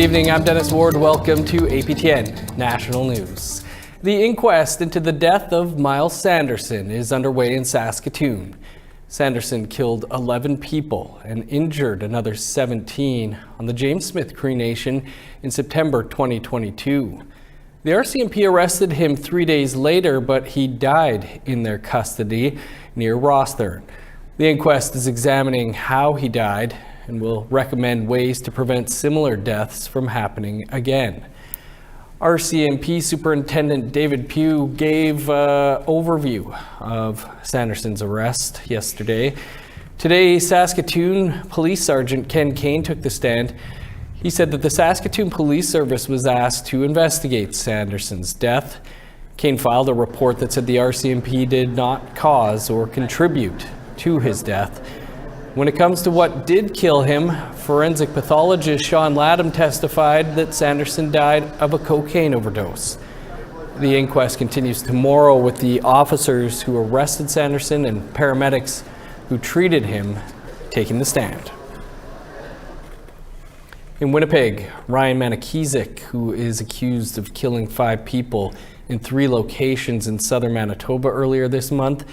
evening, I'm Dennis Ward. Welcome to APTN National News. The inquest into the death of Miles Sanderson is underway in Saskatoon. Sanderson killed 11 people and injured another 17 on the James Smith Cree Nation in September 2022. The RCMP arrested him 3 days later, but he died in their custody near Rosthern. The inquest is examining how he died and will recommend ways to prevent similar deaths from happening again. RCMP Superintendent David Pugh gave an overview of Sanderson's arrest yesterday. Today, Saskatoon Police Sergeant Ken Kane took the stand. He said that the Saskatoon Police Service was asked to investigate Sanderson's death. Kane filed a report that said the RCMP did not cause or contribute to his death. When it comes to what did kill him, forensic pathologist Sean Latham testified that Sanderson died of a cocaine overdose. The inquest continues tomorrow with the officers who arrested Sanderson and paramedics who treated him taking the stand. In Winnipeg, Ryan Manikizik, who is accused of killing 5 people in 3 locations in southern Manitoba earlier this month,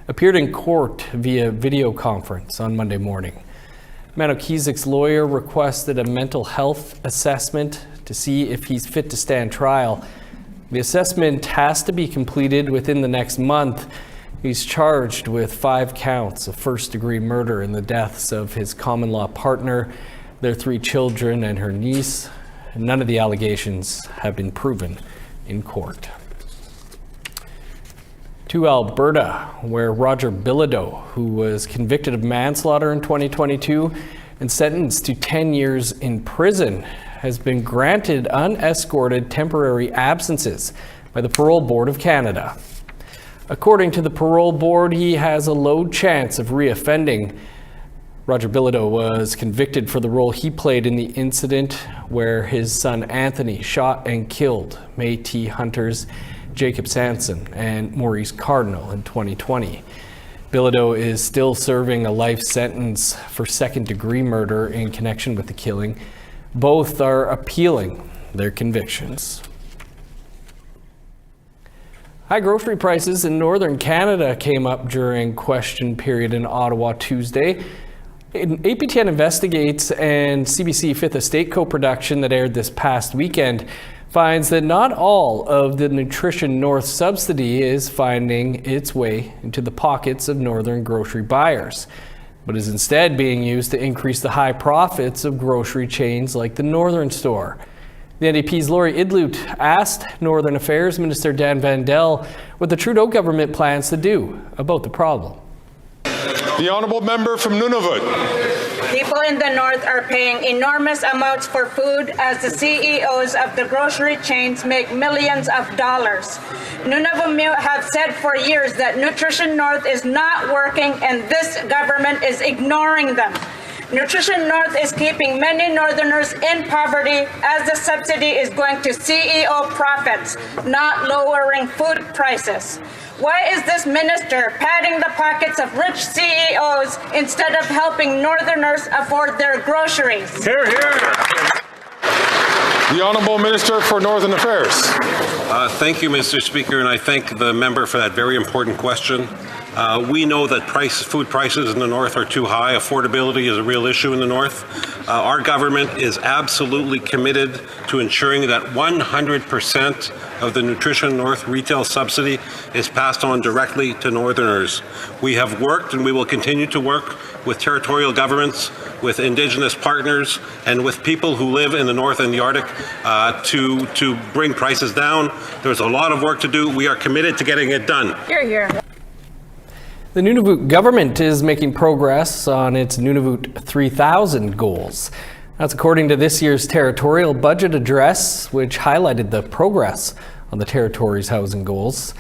appeared in court via video conference on Monday morning. Manikizik's lawyer requested a mental health assessment to see if he's fit to stand trial. The assessment has to be completed within the next month. He's charged with 5 counts of first-degree murder in the deaths of his common-law partner, their 3 children, and her niece. None of the allegations have been proven in court. To Alberta, where Roger Bilodeau, who was convicted of manslaughter in 2022 and sentenced to 10 years in prison, has been granted unescorted temporary absences by the Parole Board of Canada. According to the Parole Board, he has a low chance of reoffending. Roger Bilodeau was convicted for the role he played in the incident where his son Anthony shot and killed Métis hunters Jacob Sanson and Maurice Cardinal in 2020. Bilodeau is still serving a life sentence for second-degree murder in connection with the killing. Both are appealing their convictions. High grocery prices in northern Canada came up during question period in Ottawa Tuesday. APTN Investigates and CBC Fifth Estate co-production that aired this past weekend finds that not all of the Nutrition North subsidy is finding its way into the pockets of northern grocery buyers, but is instead being used to increase the high profits of grocery chains like the Northern Store. The NDP's Laurie Idloot asked Northern Affairs Minister Dan Vandel what the Trudeau government plans to do about the problem. The honourable member from Nunavut. People in the north are paying enormous amounts for food as the CEOs of the grocery chains make millions of dollars. Nunavut have said for years that Nutrition North is not working and this government is ignoring them. Nutrition North is keeping many Northerners in poverty as the subsidy is going to CEO profits, not lowering food prices. Why is this minister padding the pockets of rich CEOs instead of helping Northerners afford their groceries? Hear, hear. The Honourable Minister for Northern Affairs. Thank you, Mr. Speaker, and I thank the member for that very important question. We know that food prices in the north are too high. Affordability is a real issue in the north. Our government is absolutely committed to ensuring that 100% of the Nutrition North retail subsidy is passed on directly to Northerners. We have worked and we will continue to work with territorial governments, with Indigenous partners, and with people who live in the north and the Arctic to bring prices down. There's a lot of work to do. We are committed to getting it done. Hear, hear. The Nunavut government is making progress on its Nunavut 3000 goals. That's according to this year's territorial budget address, which highlighted the progress on the territory's housing goals.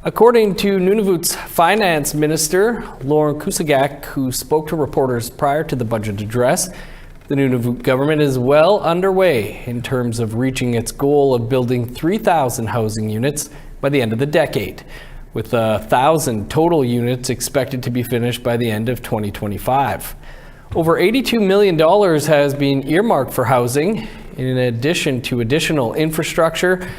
According to Nunavut's finance minister, Lauren Kusagak, who spoke to reporters prior to the budget address, the Nunavut government is well underway in terms of reaching its goal of building 3,000 housing units by the end of the decade, with 1,000 total units expected to be finished by the end of 2025. Over $82 million has been earmarked for housing. in addition to additional infrastructure,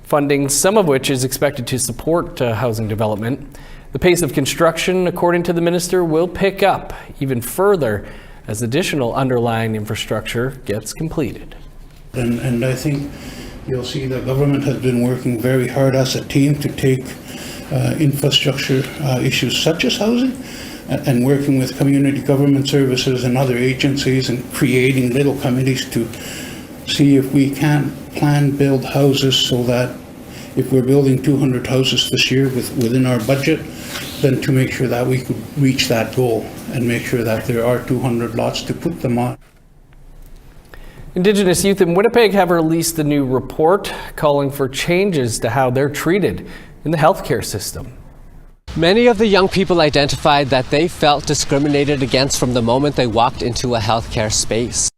funding, some of which is expected to support housing development. The pace of construction, according to the minister, will pick up even further as additional underlying infrastructure gets completed. And I think you'll see the government has been working very hard as a team to take infrastructure issues such as housing and working with community government services and other agencies and creating little committees to see if we can build houses so that if we're building 200 houses this year within our budget, then to make sure that we could reach that goal and make sure that there are 200 lots to put them on. Indigenous youth in Winnipeg have released a new report calling for changes to how they're treated in the healthcare system. Many of the young people identified that they felt discriminated against from the moment they walked into a healthcare space.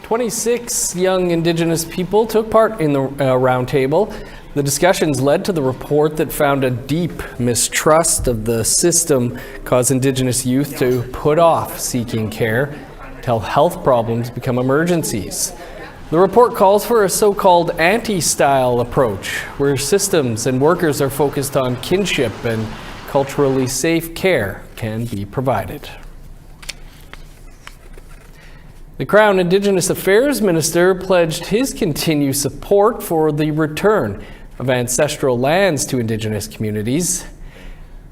26 young Indigenous people took part in the roundtable. The discussions led to the report that found a deep mistrust of the system caused Indigenous youth to put off seeking care until health problems become emergencies. The report calls for a so-called anti-style approach, where systems and workers are focused on kinship and culturally safe care can be provided. The Crown Indigenous Affairs Minister pledged his continued support for the return of ancestral lands to Indigenous communities.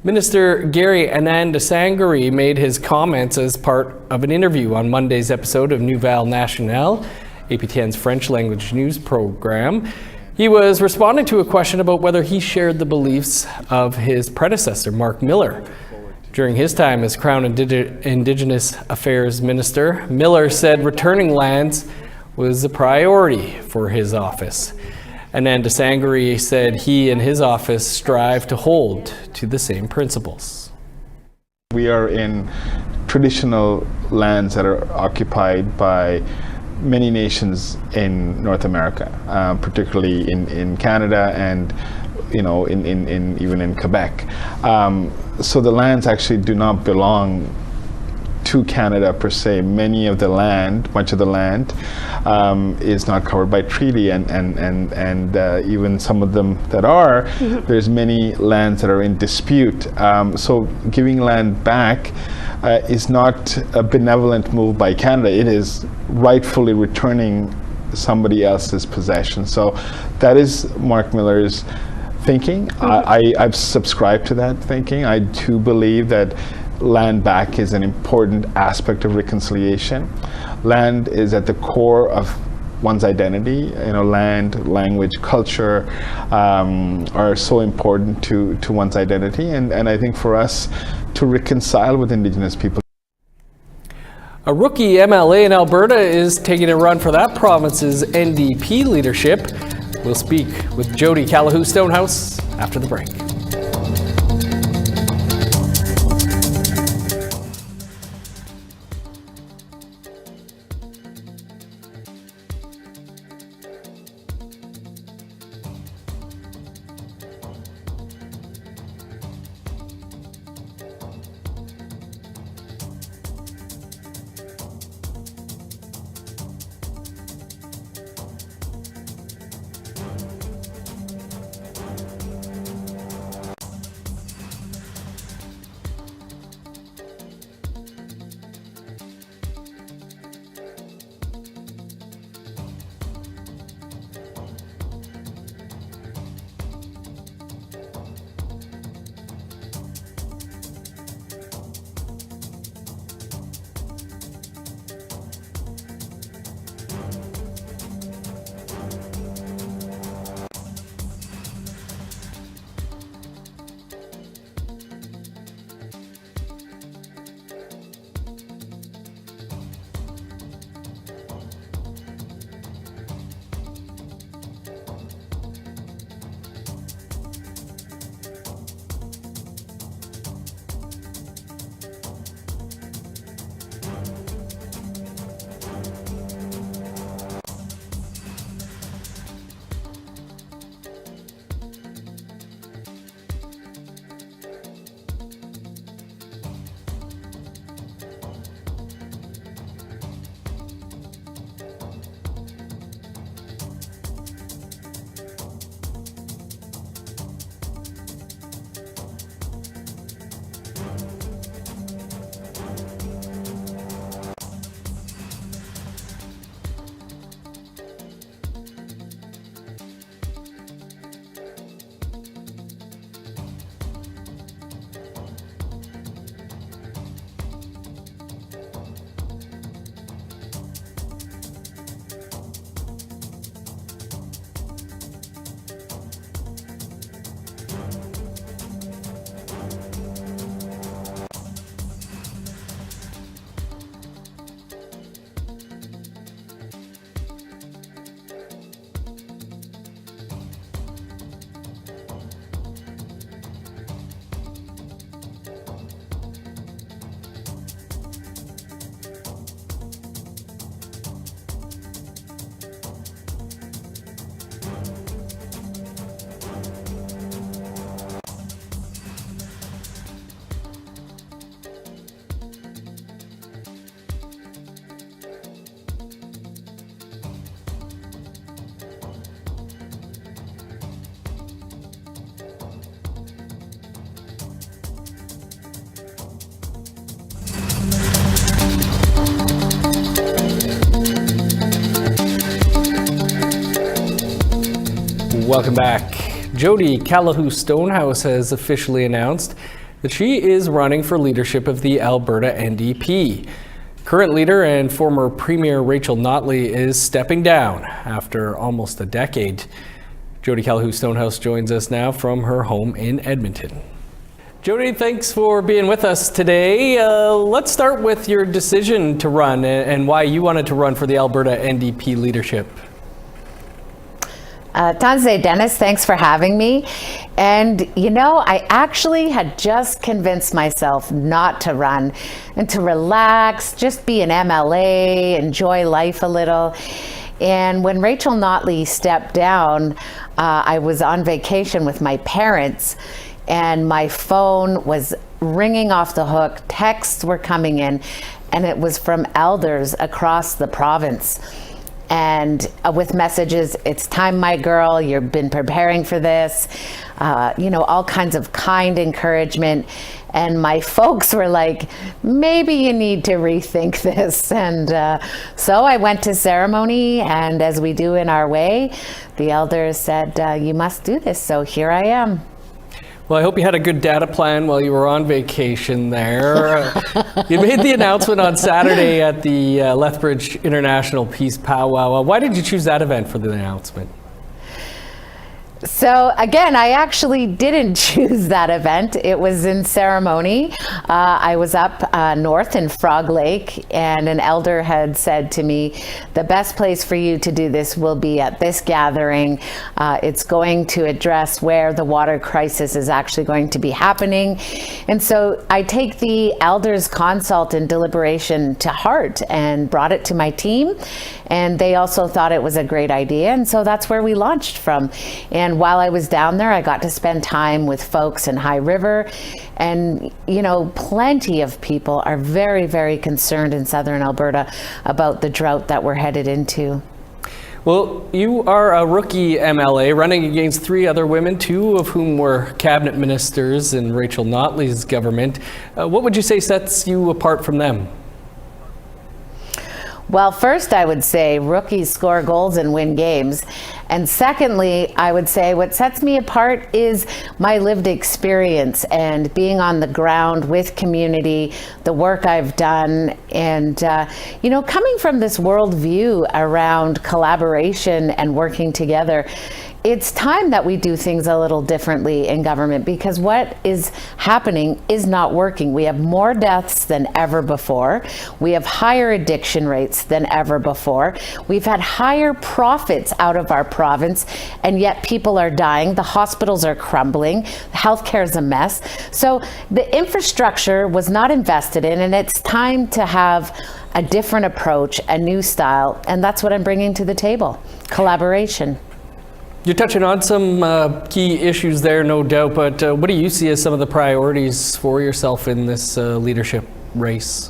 Minister Gary Anandasangari made his comments as part of an interview on Monday's episode of Nouvelle Nationale, APTN's French language news program. He was responding to a question about whether he shared the beliefs of his predecessor, Mark Miller. During his time as Crown Indigenous Affairs Minister, Miller said returning lands was a priority for his office. Anandasangari said he and his office strive to hold to the same principles. We are in traditional lands that are occupied by many nations in North America, particularly in Canada and even in Quebec. So the lands actually do not belong to Canada per se. Much of the land is not covered by treaty, and even some of them that are, there's many lands that are in dispute. So giving land back is not a benevolent move by Canada. It is rightfully returning somebody else's possession. So that is Mark Miller's thinking. I've subscribed to that thinking. I do believe that land back is an important aspect of reconciliation. Land is at the core of one's identity. Land, language, culture are so important to one's identity, and I think for us to reconcile with Indigenous people. A rookie MLA in Alberta is taking a run for that province's NDP leadership. We'll speak with Jody Callahoo Stonehouse after the break. Welcome back. Jody Calahoo Stonehouse has officially announced that she is running for leadership of the Alberta NDP. Current leader and former Premier Rachel Notley is stepping down after almost a decade. Jody Calahoo Stonehouse joins us now from her home in Edmonton. Jody, thanks for being with us today. Let's start with your decision to run and why you wanted to run for the Alberta NDP leadership. Tanze, Dennis, thanks for having me. And you know, I actually had just convinced myself not to run and to relax, just be an MLA, enjoy life a little. And when Rachel Notley stepped down, I was on vacation with my parents and my phone was ringing off the hook. Texts were coming in and it was from elders across the province. And with messages, it's time, my girl, you've been preparing for this, all kinds of kind encouragement. And my folks were like, maybe you need to rethink this. And so I went to ceremony, and as we do in our way, the elders said, you must do this. So here I am. Well, I hope you had a good data plan while you were on vacation there. You made the announcement on Saturday at the Lethbridge International Peace Powwow. Why did you choose that event for the announcement? So again, I actually didn't choose that event. It was in ceremony. I was up north in Frog Lake, and an elder had said to me, the best place for you to do this will be at this gathering. It's going to address where the water crisis is actually going to be happening. And so I take the elders' consult and deliberation to heart and brought it to my team. And they also thought it was a great idea. And so that's where we launched from. And while I was down there, I got to spend time with folks in High River. And, plenty of people are very, very concerned in southern Alberta about the drought that we're headed into. Well, you are a rookie MLA running against 3 other women, 2 of whom were cabinet ministers in Rachel Notley's government. What would you say sets you apart from them? Well, first, I would say rookies score goals and win games. And secondly, I would say what sets me apart is my lived experience and being on the ground with community, the work I've done, and, coming from this worldview around collaboration and working together. It's time that we do things a little differently in government because what is happening is not working. We have more deaths than ever before. We have higher addiction rates than ever before. We've had higher profits out of our province, and yet people are dying. The hospitals are crumbling. Healthcare is a mess. So the infrastructure was not invested in, and it's time to have a different approach, a new style, and that's what I'm bringing to the table, collaboration. You're touching on some key issues there, no doubt, but what do you see as some of the priorities for yourself in this leadership race?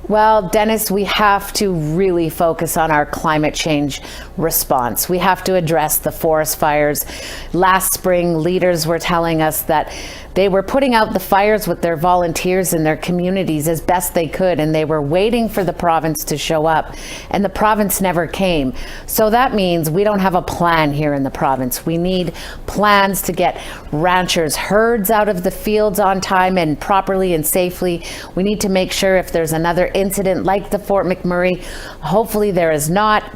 Well, Dennis, we have to really focus on our climate change response. We have to address the forest fires. Last spring, leaders were telling us that they were putting out the fires with their volunteers in their communities as best they could, and they were waiting for the province to show up, and the province never came. So that means we don't have a plan here in the province. We need plans to get ranchers' herds out of the fields on time and properly and safely. We need to make sure if there's another incident like the Fort McMurray, hopefully there is not,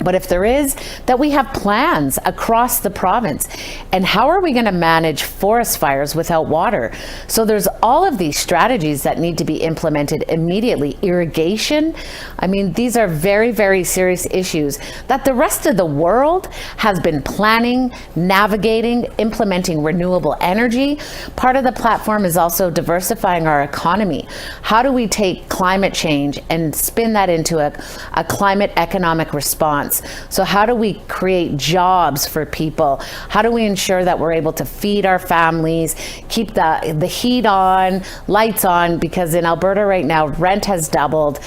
but if there is, that we have plans across the province. And how are we going to manage forest fires without water? So there's all of these strategies that need to be implemented immediately. Irrigation, I mean, these are very, very serious issues that the rest of the world has been planning, navigating, implementing renewable energy. Part of the platform is also diversifying our economy. How do we take climate change and spin that into a climate economic response? So how do we create jobs for people? How do we ensure that we're able to feed our families, keep the heat on, lights on? Because in Alberta right now, rent has doubled.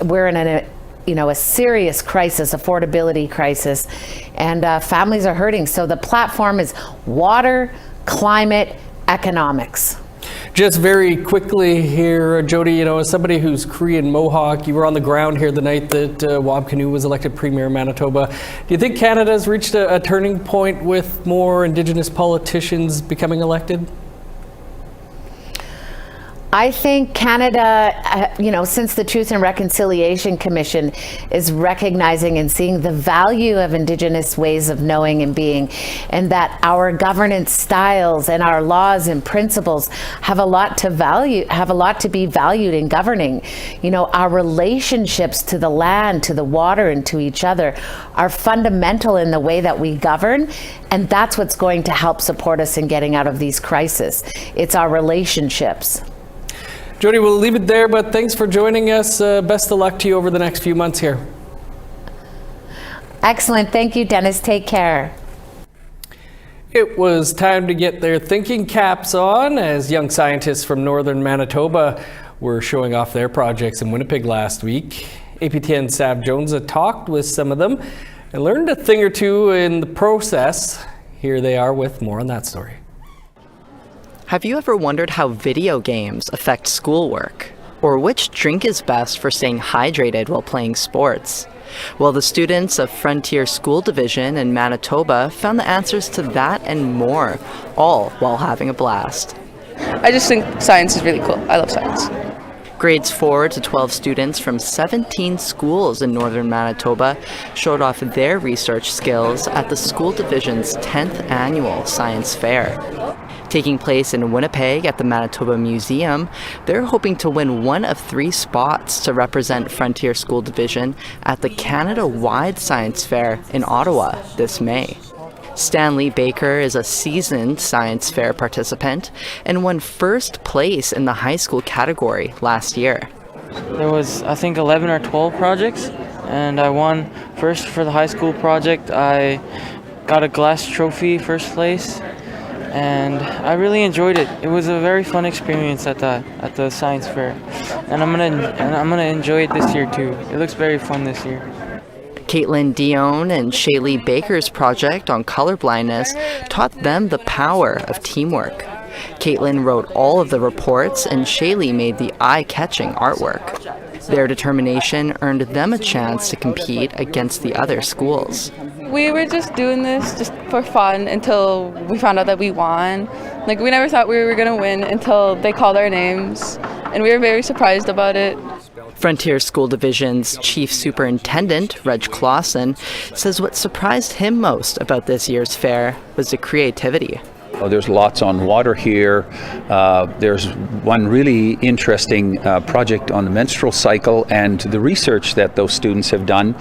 We're in a serious crisis, affordability crisis, and families are hurting. So the platform is water, climate, economics. Just very quickly here, Jody, as somebody who's Korean Mohawk, you were on the ground here the night that Wab Kinew was elected Premier of Manitoba. Do you think Canada's reached a turning point with more Indigenous politicians becoming elected? I think Canada, since the Truth and Reconciliation Commission is recognizing and seeing the value of Indigenous ways of knowing and being, and that our governance styles and our laws and principles have a lot to be valued in governing. Our relationships to the land, to the water, and to each other are fundamental in the way that we govern, and that's what's going to help support us in getting out of these crises. It's our relationships. Jody, we'll leave it there, but thanks for joining us. Best of luck to you over the next few months here. Excellent. Thank you, Dennis. Take care. It was time to get their thinking caps on as young scientists from northern Manitoba were showing off their projects in Winnipeg last week. APTN Sav Jonesa talked with some of them and learned a thing or two in the process. Here they are with more on that story. Have you ever wondered how video games affect schoolwork? Or which drink is best for staying hydrated while playing sports? Well, the students of Frontier School Division in Manitoba found the answers to that and more, all while having a blast. I just think science is really cool. I love science. Grades 4 to 12 students from 17 schools in northern Manitoba showed off their research skills at the school division's 10th annual science fair. Taking place in Winnipeg at the Manitoba Museum, they're hoping to win one of 3 spots to represent Frontier School Division at the Canada-wide Science Fair in Ottawa this May. Stanley Baker is a seasoned science fair participant and won first place in the high school category last year. There was, I think, 11 or 12 projects, and I won first for the high school project. I got a glass trophy, first place, and I really enjoyed it. It was a very fun experience at the science fair, and I'm gonna enjoy it this year too. It looks very fun this year. Caitlin Dion and Shaylee Baker's project on colorblindness taught them the power of teamwork. Caitlin wrote all of the reports and Shaylee made the eye-catching artwork. Their determination earned them a chance to compete against the other schools. We were just doing this just for fun until we found out that we won. We never thought we were going to win until they called our names, and we were very surprised about it. Frontier School Division's Chief Superintendent, Reg Clausen, says what surprised him most about this year's fair was the creativity. There's lots on water here. There's one really interesting project on the menstrual cycle and the research that those students have done.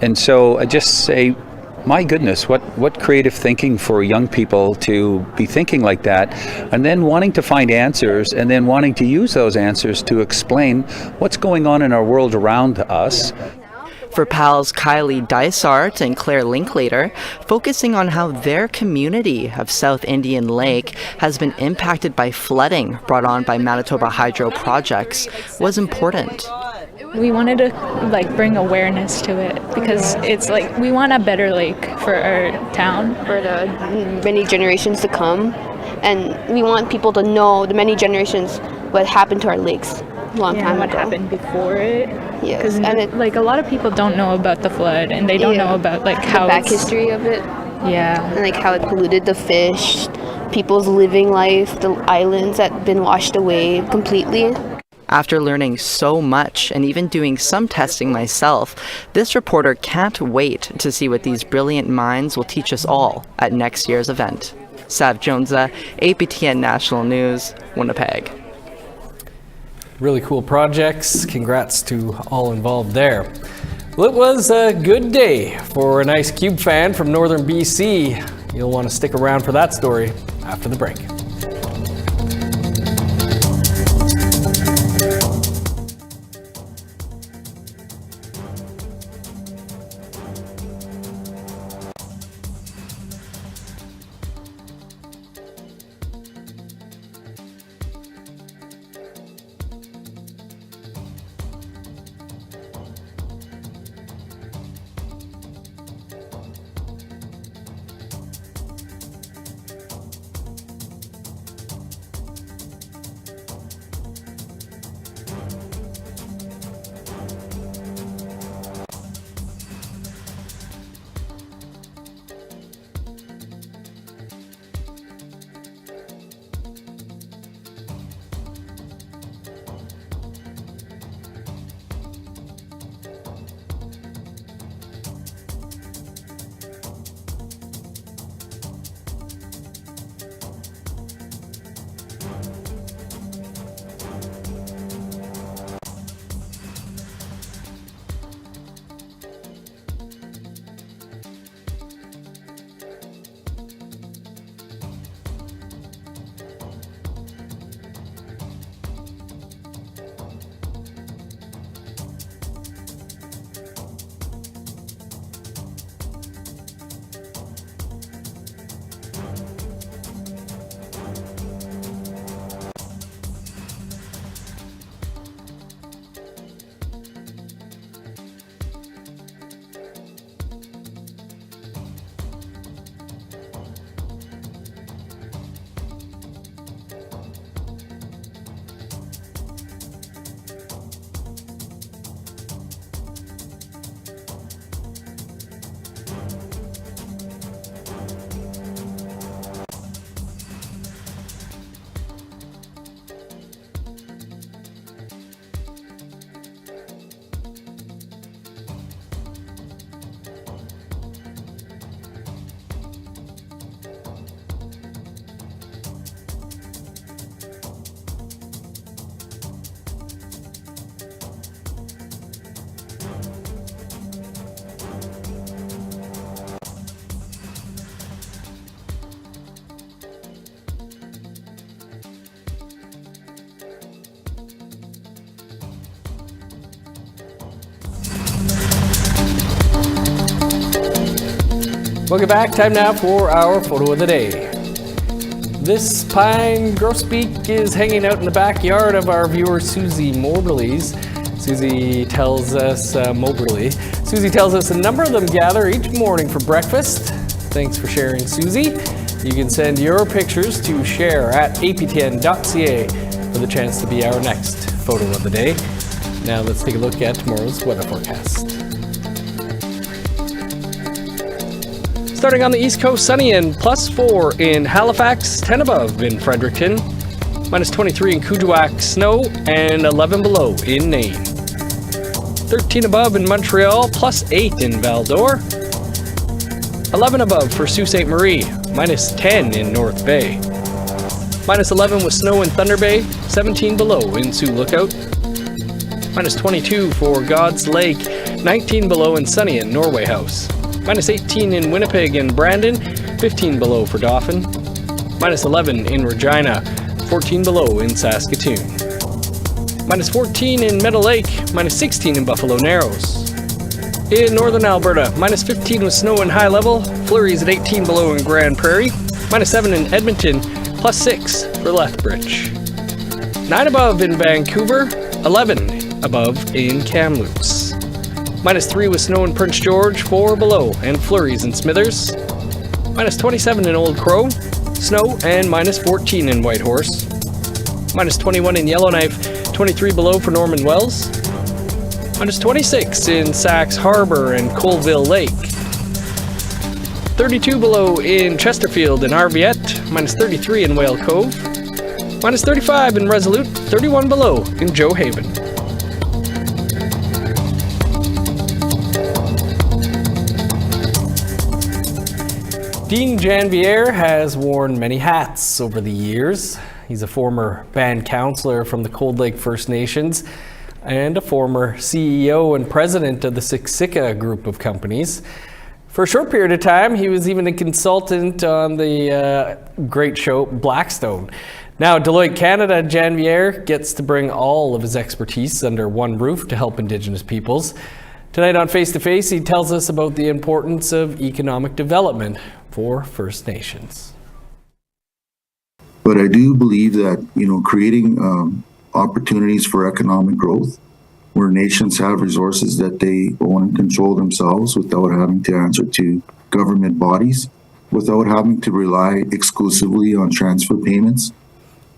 And so I just say, my goodness, what creative thinking for young people to be thinking like that, and then wanting to find answers, and then wanting to use those answers to explain what's going on in our world around us. For pals Kylie Dysart and Claire Linklater, focusing on how their community of South Indian Lake has been impacted by flooding brought on by Manitoba Hydro projects was important. We wanted to bring awareness to it because it's we want a better lake for our town. For the many generations to come, and we want people to know the many generations what happened to our lakes a long time ago. What happened before it. Yes, and a lot of people don't know about the flood, and they don't know about how the back history of it. Yeah. And how it polluted the fish, people's living life, the islands that have been washed away completely. After learning so much and even doing some testing myself, this reporter can't wait to see what these brilliant minds will teach us all at next year's event. Sav Jonesa, APTN National News, Winnipeg. Really cool projects. Congrats to all involved there. Well, it was a good day for an Ice Cube fan from northern BC. You'll want to stick around for that story after the break. Welcome back. Time now for our photo of the day. This pine grosbeak is hanging out in the backyard of our viewer Susie Moberly's. Susie tells us a number of them gather each morning for breakfast. Thanks for sharing, Susie. You can send your pictures to share@aptn.ca for the chance to be our next photo of the day. Now let's take a look at tomorrow's weather forecast. Starting on the East Coast, sunny and +4 in Halifax, 10 above in Fredericton, -23 in Kuujjuaq, snow, and 11 below in Nain. 13 above in Montreal, +8 in Val-d'Or, 11 above for Sault Ste. Marie, -10 in North Bay, -11 with snow in Thunder Bay, 17 below in Sioux Lookout, -22 for God's Lake, 19 below and sunny in Norway House. -18 in Winnipeg and Brandon, 15 below for Dauphin, -11 in Regina, 14 below in Saskatoon, -14 in Meadow Lake, -16 in Buffalo Narrows. In northern Alberta, -15 with snow and high level, flurries at 18 below in Grand Prairie, -7 in Edmonton, +6 for Lethbridge. 9 above in Vancouver, 11 above in Kamloops. -3 with snow in Prince George, 4 below, and flurries in Smithers. -27 in Old Crow, snow, and -14 in Whitehorse. -21 in Yellowknife, 23 below for Norman Wells. -26 in Sax Harbor and Colville Lake. 32 below in Chesterfield and Arviette, -33 in Whale Cove. -35 in Resolute, 31 below in Joe Haven. Dean Janvier has worn many hats over the years. He's a former band councillor from the Cold Lake First Nations and a former CEO and president of the Siksika group of companies. For a short period of time, he was even a consultant on the great show Blackstone. Now, at Deloitte Canada, Janvier gets to bring all of his expertise under one roof to help Indigenous peoples. Tonight on Face to Face, he tells us about the importance of economic development for First Nations. But I do believe that, creating opportunities for economic growth where nations have resources that they own and control themselves without having to answer to government bodies, without having to rely exclusively on transfer payments,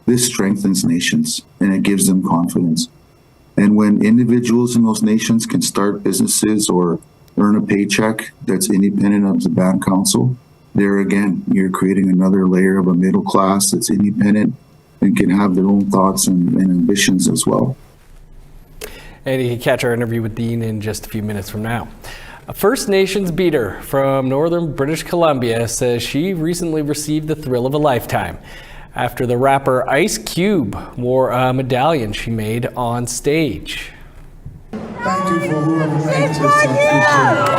this strengthens nations and it gives them confidence. And when individuals in those nations can start businesses or earn a paycheck that's independent of the band council, there again, you're creating another layer of a middle class that's independent and can have their own thoughts and ambitions as well. And you can catch our interview with Dean in just a few minutes from now. A First Nations beater from northern British Columbia says she recently received the thrill of a lifetime after the rapper Ice Cube wore a medallion she made on stage. Thank you for whoever made this official.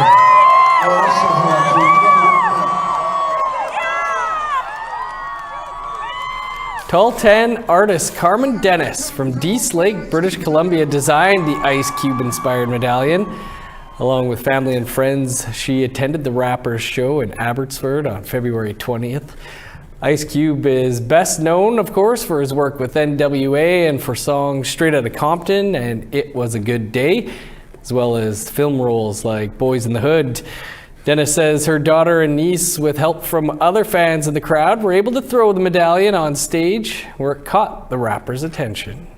Tall 10 artist Carmen Dennis from Dease Lake, British Columbia designed the Ice Cube inspired medallion. Along with family and friends, she attended the rapper's show in Abbotsford on February 20th. Ice Cube is best known, of course, for his work with NWA and for songs Straight Outta Compton and It Was a Good Day, as well as film roles like Boys in the Hood. Dennis says her daughter and niece, with help from other fans in the crowd, were able to throw the medallion on stage where it caught the rapper's attention.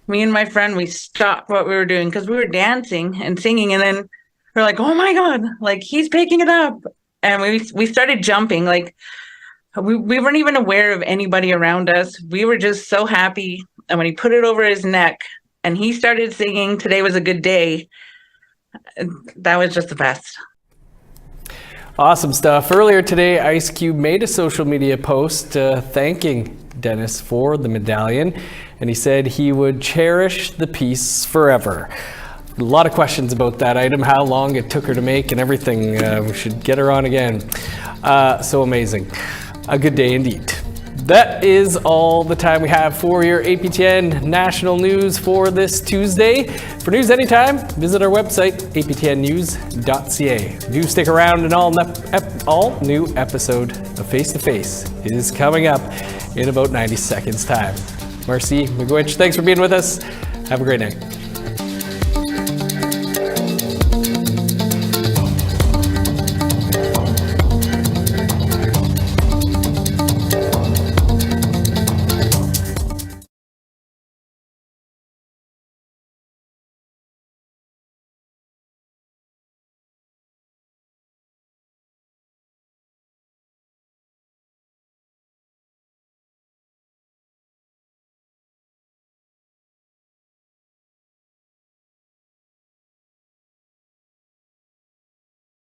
Me and my friend, we stopped what we were doing because we were dancing and singing, and then we're like, oh my God, like he's picking it up. And we started jumping, like we weren't even aware of anybody around us. We were just so happy. And when he put it over his neck and he started singing Today Was a Good Day, that was just the best. Awesome stuff. Earlier today, Ice Cube made a social media post thanking Dennis for the medallion, and he said he would cherish the piece forever. A lot of questions about that item, how long it took her to make and everything. We should get her on again. So amazing. A good day indeed. That is all the time we have for your APTN National News for this Tuesday. For news anytime, visit our website, aptnnews.ca. Do stick around, and all new episode of Face to Face is coming up in about 90 seconds time. Marcy McGuitch, thanks for being with us. Have a great night.